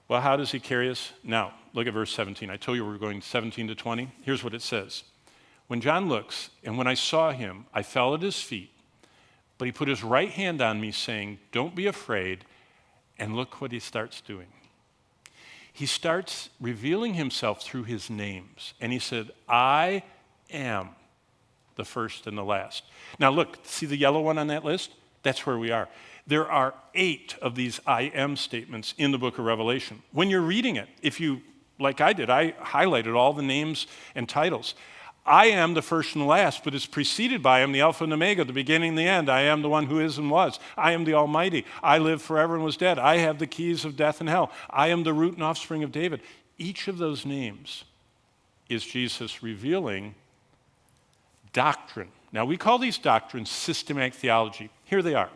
Well, how does he carry us? Now, look at verse 17. I told you we were going 17 to 20. Here's what it says. When John looks, and when I saw him, I fell at his feet, but he put his right hand on me, saying, don't be afraid. And look what he starts doing. He starts revealing himself through his names. And he said, I am the first and the last. Now look, see the yellow one on that list? That's where we are. There are 8 of these I am statements in the book of Revelation. When you're reading it, if you, like I did, I highlighted all the names and titles. I am the first and the last, but it's preceded by I am the Alpha and Omega, the beginning and the end. I am the one who is and was. I am the Almighty. I live forever and was dead. I have the keys of death and hell. I am the root and offspring of David. Each of those names is Jesus revealing doctrine. Now, we call these doctrines systematic theology. Here they are.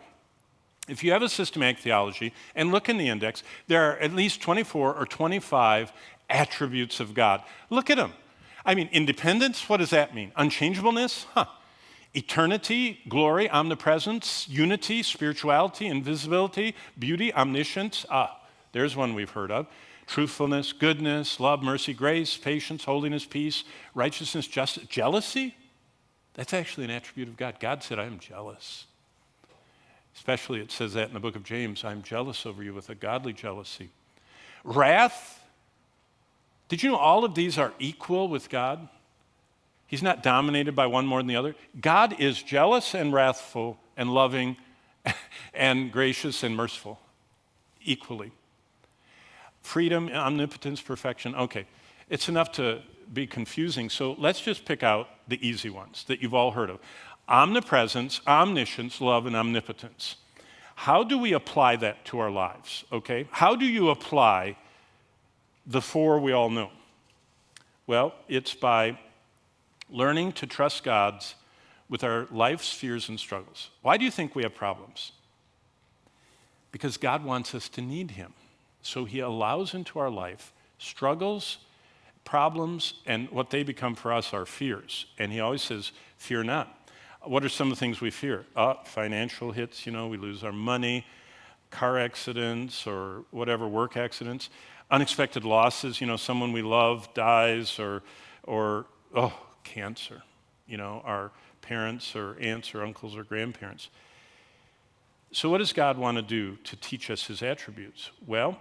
If you have a systematic theology and look in the index, there are at least 24 or 25 attributes of God. Look at them. I mean, independence, what does that mean? Unchangeableness? Eternity, glory, omnipresence, unity, spirituality, invisibility, beauty, omniscience. There's one we've heard of. Truthfulness, goodness, love, mercy, grace, patience, holiness, peace, righteousness, justice. Jealousy? That's actually an attribute of God. God said, I am jealous. Especially it says that in the book of James, I'm jealous over you with a godly jealousy. Wrath? Did you know all of these are equal with God? He's not dominated by one more than the other. God is jealous and wrathful and loving and gracious and merciful equally. Freedom, omnipotence, perfection. Okay, it's enough to be confusing, so let's just pick out the easy ones that you've all heard of. Omnipresence, omniscience, love, and omnipotence. How do we apply that to our lives, okay? How do you apply the 4 we all know? Well, it's by learning to trust God with our life's fears and struggles. Why do you think we have problems? Because God wants us to need him. So he allows into our life struggles, problems, and what they become for us are fears. And he always says, fear not. What are some of the things we fear? Financial hits, we lose our money, car accidents or whatever, work accidents. Unexpected losses, someone we love dies or cancer, our parents or aunts or uncles or grandparents. So what does God want to do to teach us his attributes? Well,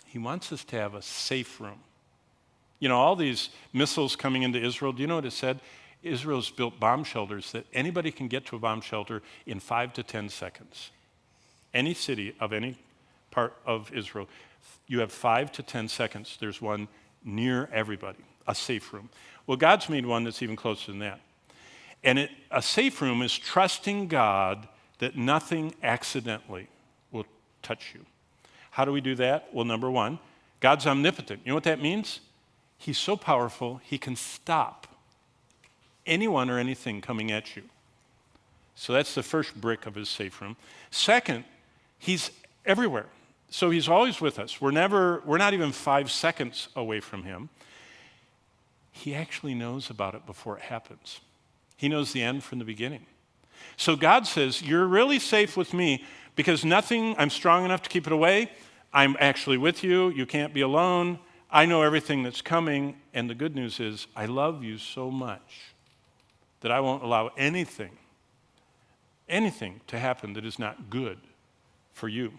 he wants us to have a safe room. All these missiles coming into Israel, do you know what it said? Israel's built bomb shelters that anybody can get to a bomb shelter in 5 to 10 seconds. Any city of any part of Israel, you have 5 to 10 seconds. There's one near everybody, a safe room. Well, God's made one that's even closer than that. And a safe room is trusting God that nothing accidentally will touch you. How do we do that? Well, number 1, God's omnipotent. You know what that means? He's so powerful, he can stop anyone or anything coming at you. So that's the first brick of his safe room. Second, he's everywhere. So he's always with us. We're not even 5 seconds away from him. He actually knows about it before it happens. He knows the end from the beginning. So God says, you're really safe with me because I'm strong enough to keep it away. I'm actually with you. You can't be alone. I know everything that's coming. And the good news is I love you so much that I won't allow anything to happen that is not good for you.